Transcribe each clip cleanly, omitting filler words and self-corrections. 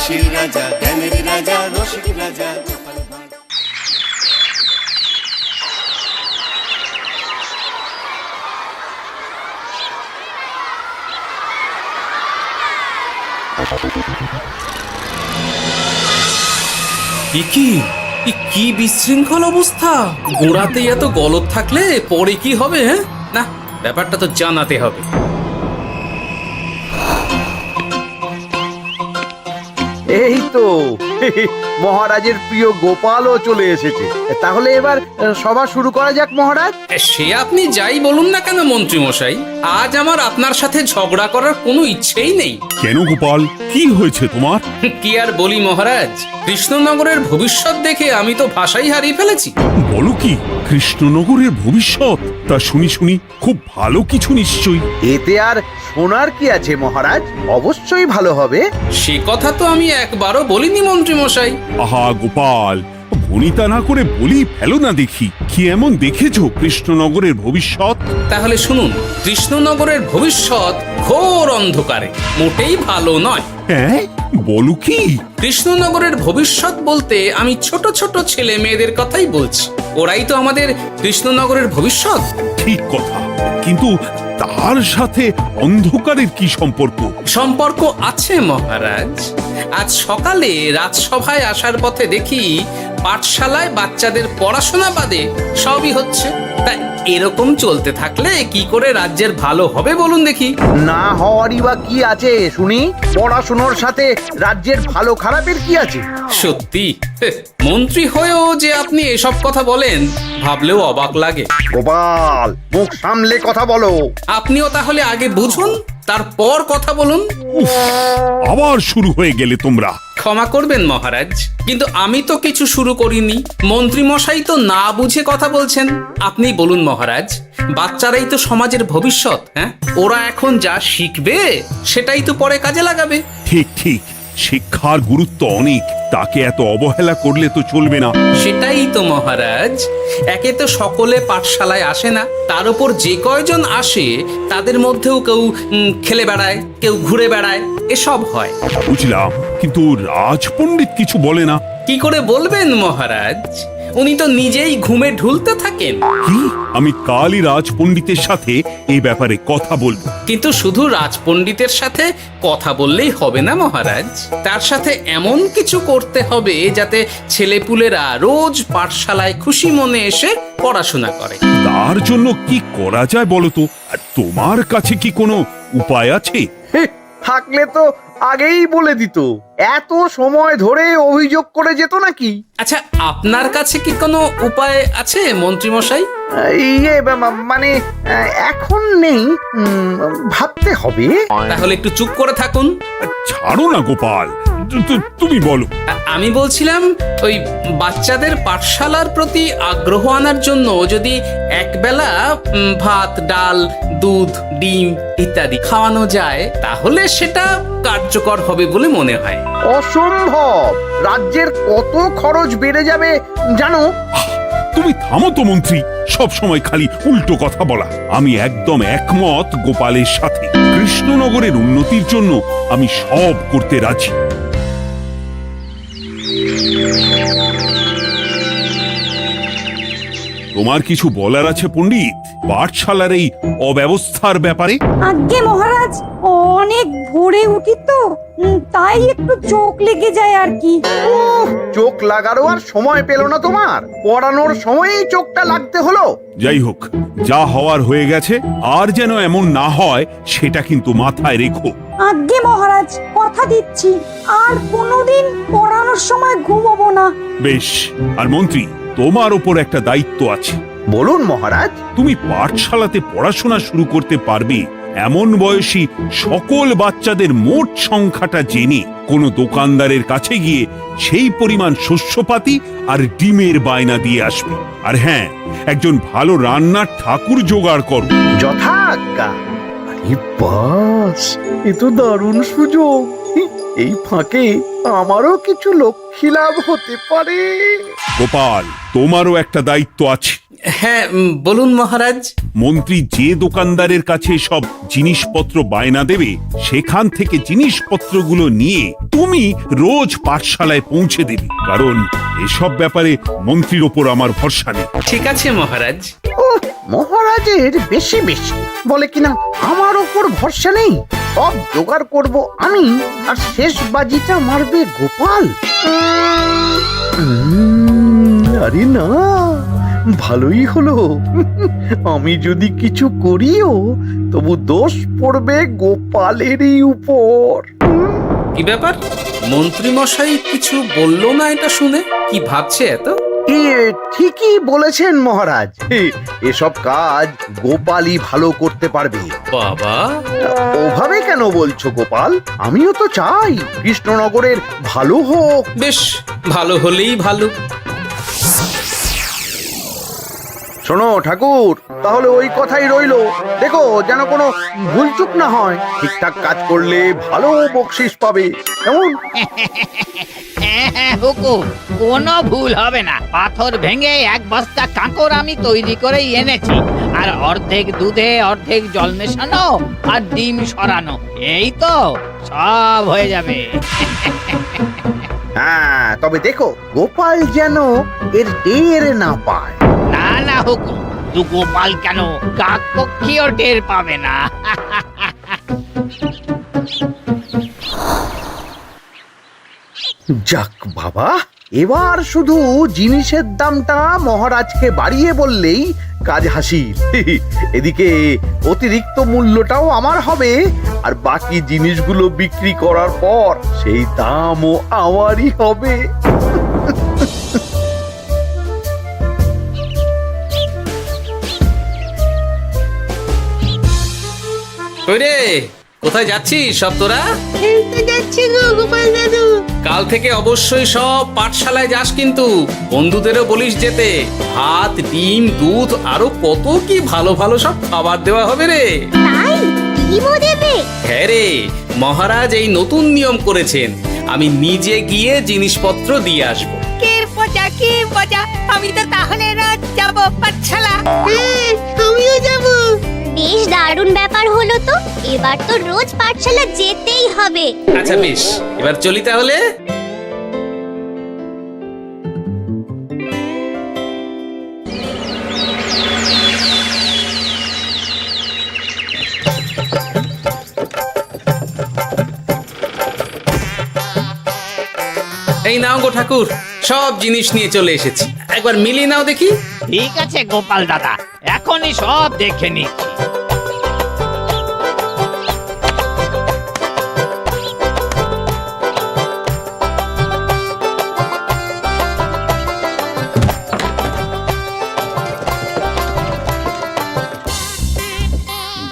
হাসির রাজা, জ্ঞানের রাজা, রসিক রাজা। কি বিশৃঙ্খল অবস্থা! গোড়াতে এত গলদ থাকলে পরে কি হবে? হ্যাঁ, না, ব্যাপারটা তো জানাতে হবে। এই তো মহারাজের প্রিয় গোপালও চলে এসেছে। তাহলে এবার সভা শুরু করা যাক মহারাজ। সে আপনি যাই বলুন না কেন মন্ত্রী মশাই, আজ আমার আপনার সাথে ঝগড়া করার কোনো ইচ্ছেই নেই। কেন গোপাল, কি হয়েছে তোমার? কি আর বলি মহারাজ, কৃষ্ণনগরের ভবিষ্যৎ দেখে আমি তো ভাষাই হারিয়ে ফেলেছি। বলো কি, কৃষ্ণনগরের ভবিষ্যৎ? তা শুনি খুব ভালো কিছু নিশ্চয়ই। এতে আর শোনার কি আছে মহারাজ, অবশ্যই ভালো হবে। সে কথা তো আমি একবারও বলিনি মন্ত্রী মশাই। আহা গোপাল, ভনিতা না করে বলি ফেলো না দেখি, কি এমন দেখেছো কৃষ্ণনগরের ভবিষ্যৎ? তাহলে শুনুন, কৃষ্ণনগরের ভবিষ্যৎ ঘোর অন্ধকারে, মোটেই ভালো নয়। হ্যাঁ, বলো কি? কৃষ্ণনগরের ভবিষ্যৎ বলতে আমি ছোট ছোট ছেলে মেয়েদের কথাই বলছি। ওরাই তো আমাদের কৃষ্ণনগরের ভবিষ্যৎ। ঠিক কথা, কিন্তু তার সাথে অন্ধকারের কি সম্পর্ক? সম্পর্ক আছে মহারাজ। আজ সকালে রাজসভায় আসার পথে দেখি পাঠশালায় বাচ্চাদের পড়াশোনা বাদে সবই হচ্ছে। তাই এরকম চলতে থাকলে কি করে রাজ্যের ভালো হবে বলুন দেখি? না হওয়ারই বা কি আছে শুনি? পড়াশোনার সাথে রাজ্যের ভালো খারাপের কি আছে? সত্যি, মন্ত্রী হয়েও যে আপনি এসব কথা বলেন ভাবলেও অবাক লাগে। গোপাল, মুখ সামলে কথা বলো। আপনিও তাহলে আগে বুঝুন, তারপর কথা বলুন। আবার শুরু হয়ে গেলে তোমরা। ক্ষমা করবেন মহারাজ, কিন্তু আমি তো কিছু শুরু করিনি। মন্ত্রী মশাই তো না বুঝে কথা বলছেন। আপনি বলুন মহারাজ, বাচ্চারাই তো সমাজের ভবিষ্যৎ। হ্যাঁ, ওরা এখন যা শিখবে সেটাই তো পরে কাজে লাগাবে। ঠিক, শিক্ষার গুরুত্ব অনেক, তাকে এত অবহেলা করলে তো চলবে না। সেটাই তো মহারাজ, একে তো সকলে পাঠশালায় আসে না, তার উপর যে কয়জন আসে তাদের মধ্যেও কেউ খেলে বেড়ায়, কেউ ঘুরে বেড়ায়, এসব হয়। বুঝলাম, কিন্তু রাজপণ্ডিত কিছু বলে না। কি করে বলবেন মহারাজ? উনি তো নিজেই ঘুমে ঢুলতে থাকেন। কি? আমি কালই রাজপণ্ডিতের সাথে এই ব্যাপারে কথা বলবো। কিন্তু শুধু রাজপণ্ডিতের সাথে কথা বললেই হবে না মহারাজ, তার সাথে এমন কিছু করতে হবে যাতে ছেলেপুলেরা রোজ পাঠশালায় খুশি মনে এসে পড়াশোনা করে। তার জন্য কি করা যায় বলো তো? আর তোমার কাছে কি কোনো উপায় আছে? থাকলে তো আগেই বলে দিত, এত সময় ধরে অভিযোগ করে যেত নাকি? আচ্ছা, আপনার কাছে কি কোনো উপায় আছে মন্ত্রী মশাই? মানে এখন নেই, ভাবতে হবে। তাহলে একটু চুপ করে থাকুন। ছাড়ো না গোপাল, তুমি বলো। আমি বলছিলাম, ওই বাচ্চাদের পাঠশালার প্রতি আগ্রহ আনার জন্য যদি একবেলা ভাত, ডাল, দুধ, ডিম ইত্যাদি খাওয়ানো যায় তাহলে সেটা কার্যকর হবে বলে মনে হয়। অসম্ভব! রাজ্যের কত খরচ বেড়ে যাবে জানো? তুমি থামো তো মন্ত্রী, সব সময় খালি উল্টো কথা বলা। আমি একদম একমত গোপালের সাথে। কৃষ্ণনগরের উন্নতির জন্য আমি সব করতে রাজি। তোমার কিছু বলার আছে পণ্ডিত পাঠশালার এই অব্যবস্থার ব্যাপারে? আজ্ঞে মহারাজ, অনেক ভোরে উঠি তো, তাই একটু চোখ লেগে যায় আর কি। চোখ লাগারও আর সময় পেল না তোমার? পড়ানোর সময়ই চোখটা লাগতে হলো। যাই হোক, যা হওয়ার হয়ে গেছে, আর যেন এমন না হয় সেটা কিন্তু মাথায় রেখো। আজ্ঞে মহারাজ, কথা দিচ্ছি আর কোনোদিন পড়ানোর সময় ঘুমোবো না। বেশ, আর মন্ত্রী, তোমার ওপর একটা দায়িত্ব আছে। বলুন মহারাজ। তুমি পাঠশালাতে পড়াশোনা শুরু করতে পারবে এমন বয়সী সকল বাচ্চাদের মোট সংখ্যাটা জেনে কোনো দোকানদারের কাছে গিয়ে সেই পরিমাণ শস্যপাতি আর ডিমের বায়না দিয়ে আসবে। আর হ্যাঁ, একজন ভালো রান্নার ঠাকুর জোগাড় করো। যথাজ্ঞা। আরে বাস, এ তো দারুণ সুযোগ। এই ফাঁকে আমারও কিছু লক্ষ্মী লাভ হতে পারে। গোপাল, তোমারও একটা দায়িত্ব আছে। হ্যাঁ, বলুন মহারাজ। মন্ত্রী যে দোকানদারের কাছে সব জিনিসপত্র বায়না দেবে সেখান থেকে জিনিসপত্রগুলো নিয়ে তুমি রোজ পাঠশালায় পৌঁছে দেবে, কারণ এসব ব্যাপারে মন্ত্রীর ওপর আমার ভরসা নেই। ঠিক আছে মহারাজ। ও মহারাজের বেশি বেশি বলে কিনা আমার ওপর ভরসা নেই, সব জোগাড় করব আমি, আর শেষ বাজিটা মারবে গোপাল। আরে না, ভালোই হলো। আমি যদি কিছু করিও তবু দোষ পড়বে গোপালেরই উপর। কি ব্যাপার, মন্ত্রী মশাই কিছু বললো না এটা শুনে? কি ভাবছে এত? ঠিকই বলেছেন মহারাজ, এসব কাজ গোপালই ভালো করতে পারবে। বাবা, ওভাবে কেন বলছো গোপাল? আমিও তো চাই কৃষ্ণনগরের ভালো হোক। বেশ, ভালো হলেই ভালো। শোনো ঠাকুর, তাহলে ওই কথাই রইলো, দেখো যেন কোনো ভুলচুক না হয়। ঠিকঠাক কাজ করলে ভালো বকশিস পাবে, কেমন? হ্যাঁ হুকুম, কোনো ভুল হবে না। পাথর ভেঙে এক বস্তা কাঁকর আমি তৈরি করেই এনেছি, আর অর্ধেক দুধে অর্ধেক জল মেশানো আর ডিম সরানো, এই তো সব হয়ে যাবে। হ্যাঁ, তবে দেখো গোপাল যেন এর টের না পায়। না না হুকুম, তু গোপাল কেন, কাকপক্ষীও টের পাবে না। যাক বাবা, এবার শুধু জিনিসের দামটা মহারাজকে বাড়িয়ে বললেই কাজ হাসিল। এদিকে অতিরিক্ত মূল্যটাও আমার হবে, আর বাকি জিনিসগুলো বিক্রি করার পর সেই দামও আমারই হবে। কই রে, কোথায় যাচ্ছিস সব তোরা? কাল থেকে অবশ্যই সব পাঠশালায় যাস, কিন্তু বন্ধুদেরও বলিস যেতে। ভাত, ডিম, দুধ আরো কত কি ভালো ভালো সব খাবার দেওয়া হবে রে। তাই ডিমও দেবে? হ্যাঁ রে, মহারাজ এই নতুন নিয়ম করেছেন। আমি নিজে গিয়ে জিনিসপত্র দিয়ে আসবো। কে মজা, আমি তো তাহলে রাত যাব পাঠশালা। আমিও যাব। বেশ দারুণ ব্যাপার হলো তো, এবার তো রোজ পাঠশালা যেতেই হবে। আচ্ছা বেশ, এবার চলি তাহলে। এই নাও গো ঠাকুর, সব জিনিস নিয়ে চলে এসেছি, একবার মিলিয়ে নাও দেখি। ঠিক আছে গোপাল দাদা, এখনই সব দেখে নিচ্ছি।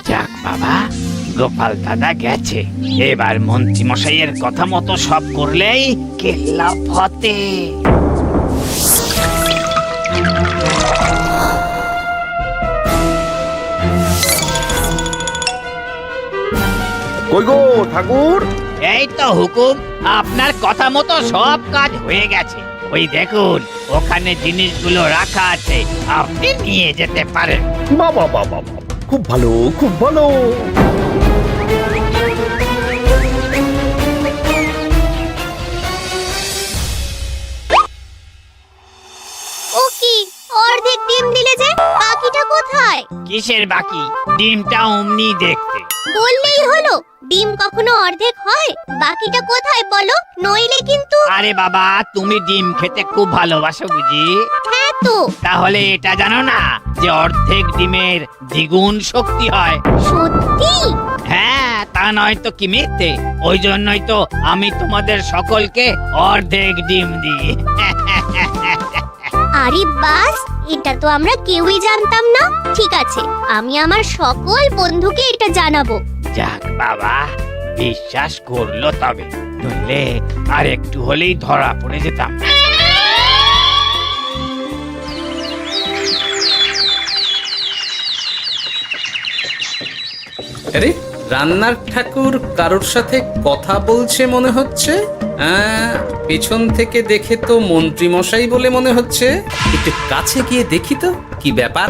যাক বাবা, গোপাল দাদা গেছে, এবার মন্ত্রী মশাইয়ের কথা মতো সব করলেই কেল্লা ফতে। কই গো ঠাকুর? এই তো হুকুম, আপনার কথা মতো সব কাজ হয়ে গেছে। ওই দেখুন, ওখানে জিনিসগুলো রাখা আছে, আপনি নিয়ে যেতে পারেন। বাবা বাবা, খুব ভালো, খুব ভালো। ও কি, অর্ধেক ডিম দিলে যে, বাকিটা কোথায়? কিসের বাকি? ডিমটা অমনি দেখতে। বললেই হলো, ডিম কখনো অর্ধেক হয়? বাকিটা কোথায় বলো, নইলে কিন্তু। আরে বাবা, তুমি ডিম খেতে খুব ভালোবাসো বুঝি? হ্যাঁ তো। তাহলে এটা জানো না যে অর্ধেক ডিমের দ্বিগুণ শক্তি হয়? সত্যি? হ্যাঁ, তা নয় তো কি মিথ্যে? ওই জন্যই তো আমি তোমাদের সকলকে অর্ধেক ডিম দিই। আরে বাস, এটা তো আমরা কেউই জানতাম না। ঠিক আছে, আমি আমার সকল বন্ধুকে এটা জানাবো। যাক বাবা, বিশ্বাস করলো তবে, নইলে আর একটু হলেই ধরা পড়ে যেতাম। আরে রান্নার ঠাকুর কারোর সাথে কথা বলছে মনে হচ্ছে। পেছন থেকে দেখে তো মন্ত্রী মশাই বলে মনে হচ্ছে। একটু কাছে গিয়ে দেখি তো কি ব্যাপার।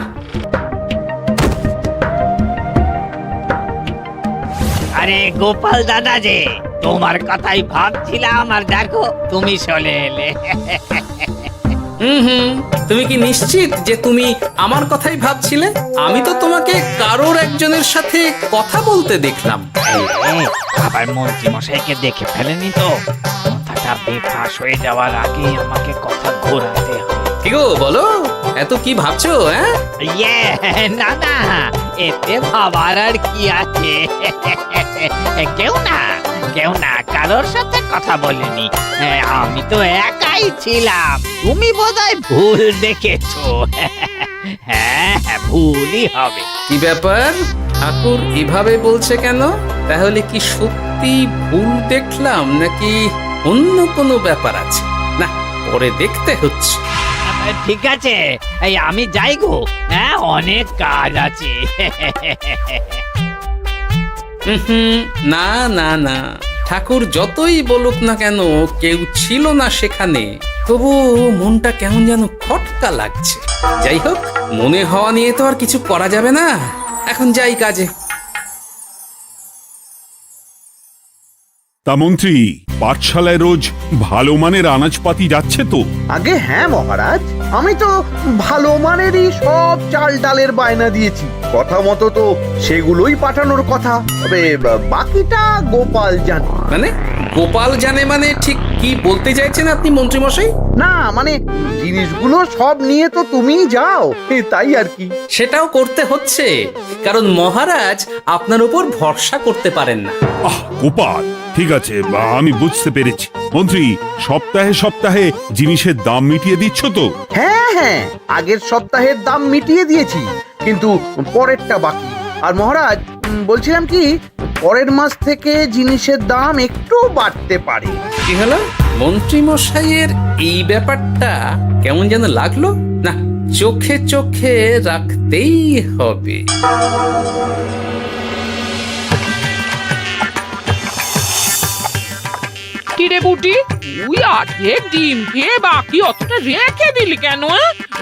আরে গোপাল দাদা যে, তোমার কথাই ভাবছিলাম আর দেখো তুমি চলে এলে। হুম, তুমি কি নিশ্চিত যে তুমি আমার কথাই ভাবছিলে? আমি তো তোমাকে কারোর একজনের সাথে কথা বলতে দেখলাম। আবার মন্ত্রী মশাইকে দেখে ফেলেনি তো? কথাটা বেফাঁস হয়ে যাওয়ার আগে আমাকে কথা ঘোরাতে হবে। কি গো বলো, এত কি ভাবছো? ইয়ে, না না, এতে ভাবার আর কি আছে? কেউ না কারোর সাথে কথা বলিনি। আমি তো একাই ছিলাম। তুমি বোধহয় ভুল দেখেছো। হ্যাঁ, ভুলই হবে। কি ব্যাপার, ঠাকুর এভাবে বলছে কেন? তাহলে কি সত্যি ভুল দেখলাম নাকি অন্য কোনো ব্যাপার আছে? না, পরে দেখতে হচ্ছে। ঠিক আছে, এই আমি যাই গো। হ্যাঁ, অনেক কাজ আছে। না না না, ঠাকুর যতই বলুক না কেন কেউ ছিল না সেখানে, তবু মনটা কেমন যেন খটকা লাগছে। যাই হোক, মনে হওয়া নিয়ে তো আর কিছু করা যাবে না। এখন যাই কাজে। তা মন্ত্রী, পাঠশালায় রোজ ভালো মানের আনাজপাতি যাচ্ছে তো? আগে হ্যাঁ মহারাজ, আমি তো ভালো মানেরই সব চাল ডালের বায়না দিয়েছি। কথা মতো তো সেগুলোই পাঠানোর কথা। তবে বাকিটা গোপাল জানে। মানে গোপাল জানে মানে ঠিক কি বলতে চাইছেন আপনি মন্ত্রী মশাই? না মানে জিনিসগুলো সব নিয়ে তো তুমিই যাও, তাই আর কি। সেটাও করতে হচ্ছে, কারণ মহারাজ আপনার উপর ভরসা করতে পারেন না। গোপাল, ঠিক আছে, আমি বুঝতে পেরেছি। মন্ত্রী, সপ্তাহে সপ্তাহে জিনিসের দাম মিটিয়ে দিচ্ছ তো? হ্যাঁ, আগের সপ্তাহের দাম মিটিয়ে দিয়েছি, কিন্তু পরেরটা বাকি। আর মহারাজ, বলছিলাম কি, পরের মাস থেকে জিনিসের দাম একটু বাড়তে পারে। কি হলো? মন্ত্রী মশাইয়ের এই ব্যাপারটা কেমন যেন লাগলো না, চোখে চোখে রাখতেই হবে। কিরে বুটি, তুই অর্ধেক ডিম খেয়ে বাকি অতটা রেখে দিলি কেন?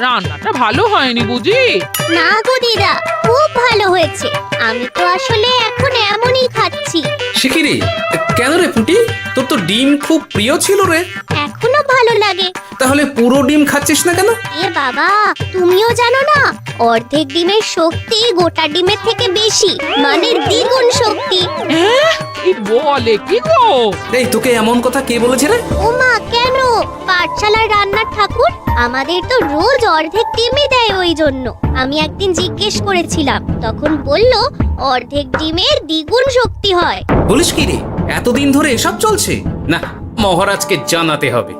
রান্নাটা ভালো হয়নি বুঝি? না গো দিদা, খুব ভালো হয়েছে। আমি তো আসলে এখন এমনই খাচ্ছি। শিখিরি, কেন রে পুটি? তোর তো ডিম খুব প্রিয় ছিল রে। এখনো ভালো লাগে। তাহলে পুরো ডিম খাচ্ছিস না কেন? এ বাবা, তুমিও জানো না, অর্ধেক ডিমের শক্তি গোটা ডিমের থেকে বেশি, মানে দ্বিগুণ শক্তি। কি বলে কি গো? এই, তোকে এমন কথা কে বলেছে রে? ও মা, কেন? পাঠশালার রান্নার ঠাকুর আমাদের তো রোজ অর্ধেক ডিমই দেয়, ওই জন্য আমি একদিন জিজ্ঞেস করেছিলাম, তখন বলল অর্ধেক ডিমের দ্বিগুণ শক্তি হয়। বলিস কি রে, এতদিন ধরে এসব চলছে? না, মহারাজকে জানাতে হবে।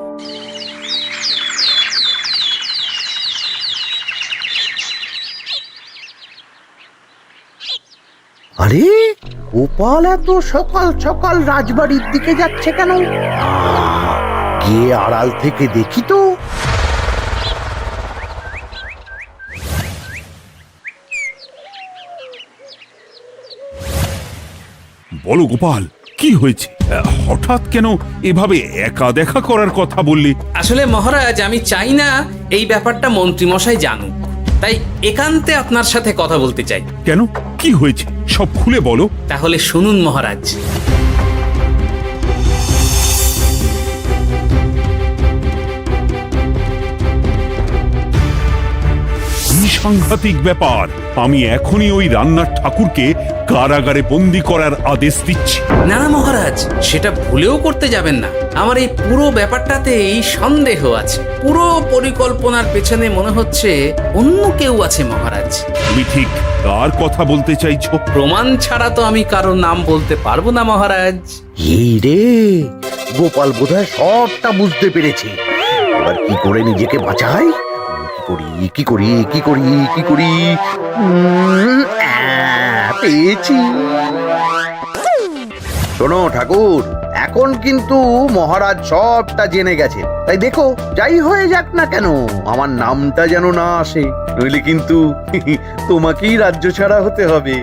আরে গোপাল এত সকাল সকাল রাজবাড়ির দিকে যাচ্ছে কেন? গিয়ে আড়াল থেকে দেখি তো। বলো গোপাল, কি হয়েছে? হঠাৎ কেন এভাবে একা দেখা করার কথা বললি? আসলে মহারাজ, আমি চাই না এই ব্যাপারটা মন্ত্রী মশাই জানুক, তাই একান্তে আপনার সাথে কথা বলতে চাই। কেন, কি হয়েছে? সব খুলে বলো। তাহলে শুনুন মহারাজ। কি সাংঘাতিক ব্যাপার! আমি এখনই ওই রান্নার ঠাকুরকে কারাগারে বন্দি করার আদেশ দিচ্ছি। না মহারাজ, সেটা ভুলেও করতে যাবেন না। আমার এই পুরো ব্যাপারটাতেই সন্দেহ আছে। পুরো পরিকল্পনার পেছনে মনে হচ্ছে অন্য কেউ আছে মহারাজ। তুমি ঠিক কার কথা বলতে চাইছো? প্রমাণ ছাড়া তো আমি কারো নাম বলতে পারবো না মহারাজ। এই রে, গোপাল বোধহয় সবটা বুঝতে পেরেছে। এবার কি করে নিজেকে বাঁচাই? কি করি? পেয়েছি। শোনো ঠাকুর, এখন কিন্তু মহারাজ সবটা জেনে গেছে, তাই দেখো যাই হয়ে যাক না কেন আমার নামটা যেন না আসে, নইলে কিন্তু তোমাকেই রাজ্য ছাড়া হতে হবে।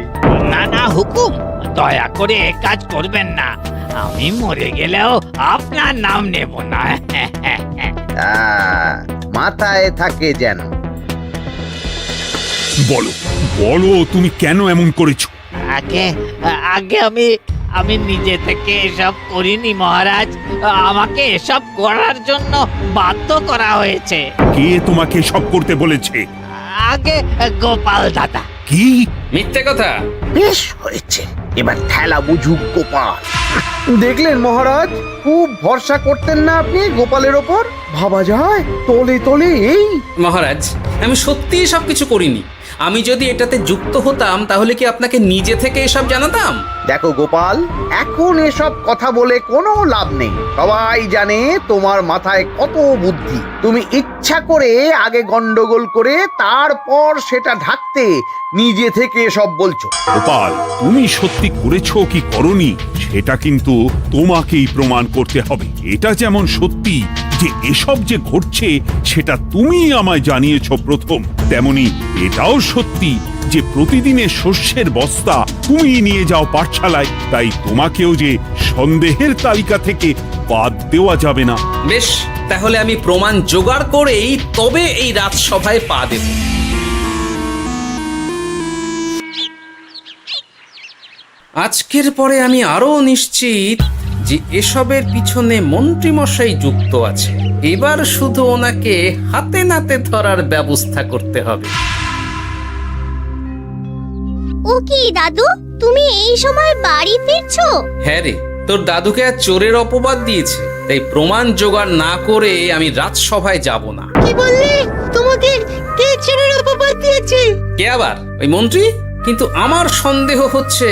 না না হুকুম, দয়া করে এ কাজ করবেন না। আমি মরে গেলেও আপনার নাম নেব না। মাথায় থাকে যেন। বলো বলো, তুমি কেন এমন করেছো? আগে আগে আমি নিজে থেকে এসব করিনি মহারাজ। আমাকে এসব করার জন্য বাধ্য করা হয়েছে। কে তোমাকে সব করতে বলেছে? আগে গোপাল দাদা। কি? মিথ্যে কথা। বেশ হয়েছে, এবার ঠেলা বুঝুক গোপাল। দেখলেন মহারাজ, খুব ভরসা করতেন না আপনি গোপালের ওপর? ভাবা যায় তলে তলে এই। মহারাজ, আমি সত্যিই সব কিছু করিনি। আমি যদি এটাতে যুক্ত হতাম তাহলে কি আপনাকে নিজে থেকে এসব জানাতাম? দেখো গোপাল, এখন এসব কথা বলে কোনো লাভ নেই। সবাই জানে তোমার মাথায় কত বুদ্ধি। তুমি ইচ্ছা করে আগে গন্ডগোল করে তারপর সেটা ঢাকতে নিজে থেকে সব বলছো। গোপাল, তুমি সত্যি করেছো কি করনি সেটা কিন্তু তোমাকেই প্রমাণ করতে হবে। এটা যেমন সত্যি যে এসব যে ঘটছে সেটা তুমি আমায় জানিয়েছো প্রথম, তেমনি এটাও সত্যি যে প্রতিদিনের শস্যের বস্তা তুমি নিয়ে যাও পাঠশালায়। তাই তোমাকেও যে সন্দেহের তালিকা থেকে বাদ দেওয়া যাবে না। বেশ, তাহলে আমি প্রমাণ জোগাড় করেই তবে এই রাজসভায় পা দেব। আজকের পরে আমি আরো নিশ্চিত যে এসবের পিছনে মন্ত্রীমশাই যুক্ত আছে। এবার শুধু ওনাকে হাতে নাতে ধরার ব্যবস্থা করতে হবে। ও কি দাদু, তুমি এই সময় বাড়ি ফিরছো? হ্যাঁ রে, তোর দাদুকে আর চোরের অপবাদ দিয়েছে, তাই প্রমাণ জোগাড় না করে আমি রাজসভায় যাব না। কি বললি? তোমাকে কে চোরের অপবাদ দিয়েছে? কে আবার? ওই মন্ত্রী। কিন্তু আমার সন্দেহ হচ্ছে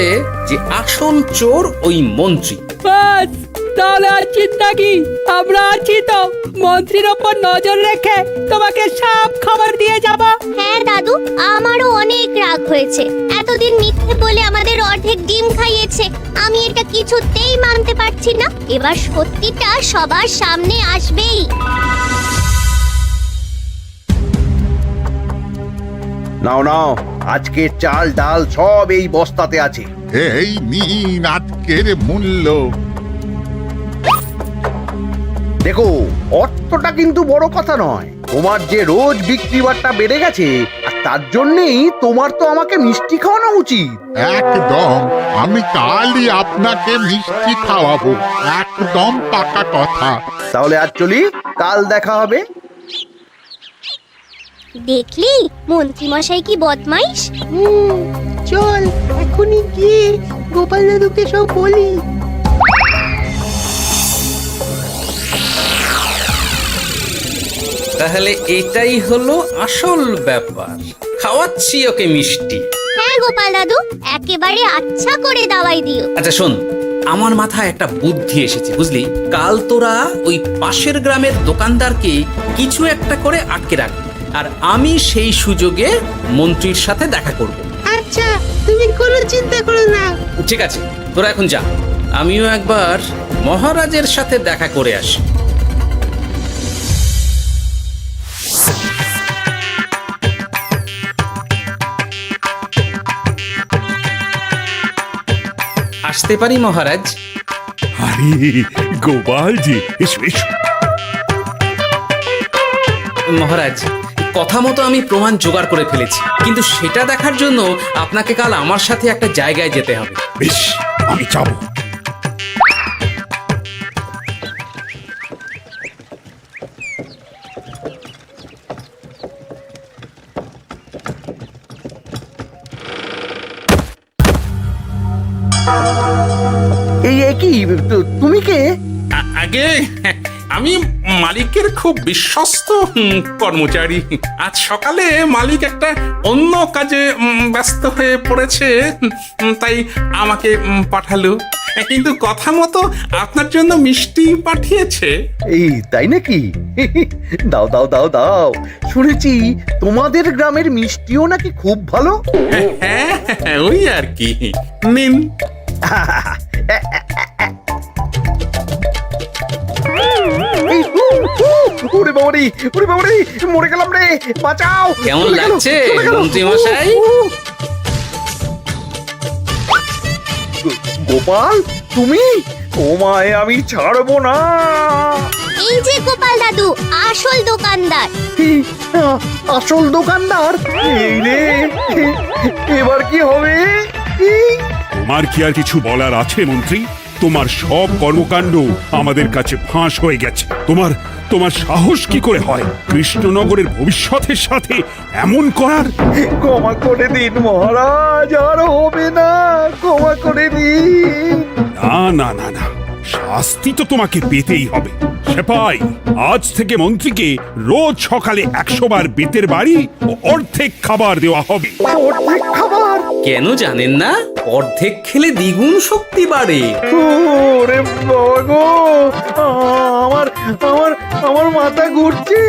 যে আসল চোর ওই মন্ত্রী। বাস, তাহলে আর চিন্তা কি? আমরা আছি তো, মন্ত্রীর ওপর নজর রেখে তোমাকে সব খবর দিয়ে যাব। হ্যাঁ দাদু, আমারও অনেক রাগ হয়েছে। এতদিন মিথ্যে বলে আমাদের অর্ধেক ডিম খাইয়েছে। আমি এটা কিছুতেই মানতে পারছি না। এবার সত্যিটা সবার সামনে আসবেই। নাও নাও, আজকে চাল ডাল সব এই বস্তাতে আছে। এই নিন আজকের মূল্য। দেখো, অর্থটা কিন্তু বড় কথা নয়। তোমার যে রোজ বিক্রি বাট্টা বেড়ে গেছে, আর তার জন্যই তোমার তো আমাকে মিষ্টি খাওয়ানো উচিত। একদম, আমি কালই আপনাকে মিষ্টি খাওয়াবো, একদম পাকা কথা। তাহলে আজ চলি, কাল দেখা হবে। দেখলি মন্ত্রী মশাই কি বদমাইশ। চল এখনই গিয়ে গোপাল দাদুকে সব বলি। তাহলে এটাই হলো আসল ব্যাপার। খাওয়াচ্ছি ওকে মিষ্টি। হ্যাঁ গোপাল দাদু, একেবারে আচ্ছা করে দাওয়াই দিও। আচ্ছা শোন, আমার মাথায় একটা বুদ্ধি এসেছে বুঝলি। কাল তোরা ওই পাশের গ্রামের দোকানদারকে কিছু একটা করে আটকে রাখবি, আর আমি সেই সুযোগে মন্ত্রীর সাথে দেখা করব। আচ্ছা, তুমি কোনো চিন্তা করো না। ঠিক আছে, তোরা এখন যা, আমিও একবার মহারাজের সাথে দেখা করে আসি। আসতে পারি মহারাজ? আরে গোপাল জি, এসো এসো। মহারাজ, কথা মতো আমি প্রমাণ জোগাড় করে ফেলেছি, কিন্তু সেটা দেখার জন্য আপনাকে কাল আমার সাথে একটা জায়গায় যেতে হবে। বেশ, আমি যাবো। এই একই, তুমি কে? আগে আমি মালিকের খুব বিশ্বস্ত কর্মচারী। আজ সকালে মালিক একটা অন্য কাজে ব্যস্ত হয়ে পড়েছে, তাই আমাকে পাঠালো। কিন্তু কথা মতো আপনার জন্য মিষ্টি পাঠিয়েছে। এই তাই নাকি? দাও দাও দাও দাও, শুনেছি তোমাদের গ্রামের মিষ্টিও নাকি খুব ভালো। হ্যাঁ, ওই আর কি। নিন। এই, ওরে বাবারে, ওরে বাবারে, মরে গেলাম রে, বাঁচাও। কেমন চলে গেল, লাগছে চলে গেল। মন্ত্রী মশাই? গোপাল তুমি, তোমায় আমি ছাড়বো না। এই যে গোপাল দাদু, আসল দোকানদার। কি, আসল দোকানদার? এই রে, এবার কি হবে? তোমার কি আর কিছু বলার আছে মন্ত্রী? তোমার সব কর্মকাণ্ড আমাদের কাছে ফাঁস হয়ে গেছে। তোমার সাহস কি করে হয় কৃষ্ণনগরের ভবিষ্যতের সাথে এমন করার? ক্ষমা করে দিন মহারাজ, আর হবে না, ক্ষমা করে দিন। না না না না, শাস্তি তো তোমাকে পেতেই হবে। সেপাই, আজ থেকে মন্ত্রীকে রোজ সকালে 100 বার বেতের বাড়ি ও অর্ধেক খাবার দেওয়া হবে। অর্ধেক খাবার? কেন জানেন না? অর্ধেক খেলে দ্বিগুণ শক্তি বাড়ে। ওরে বাবা গো, আমার আমার আমার মাথা ঘুরছে।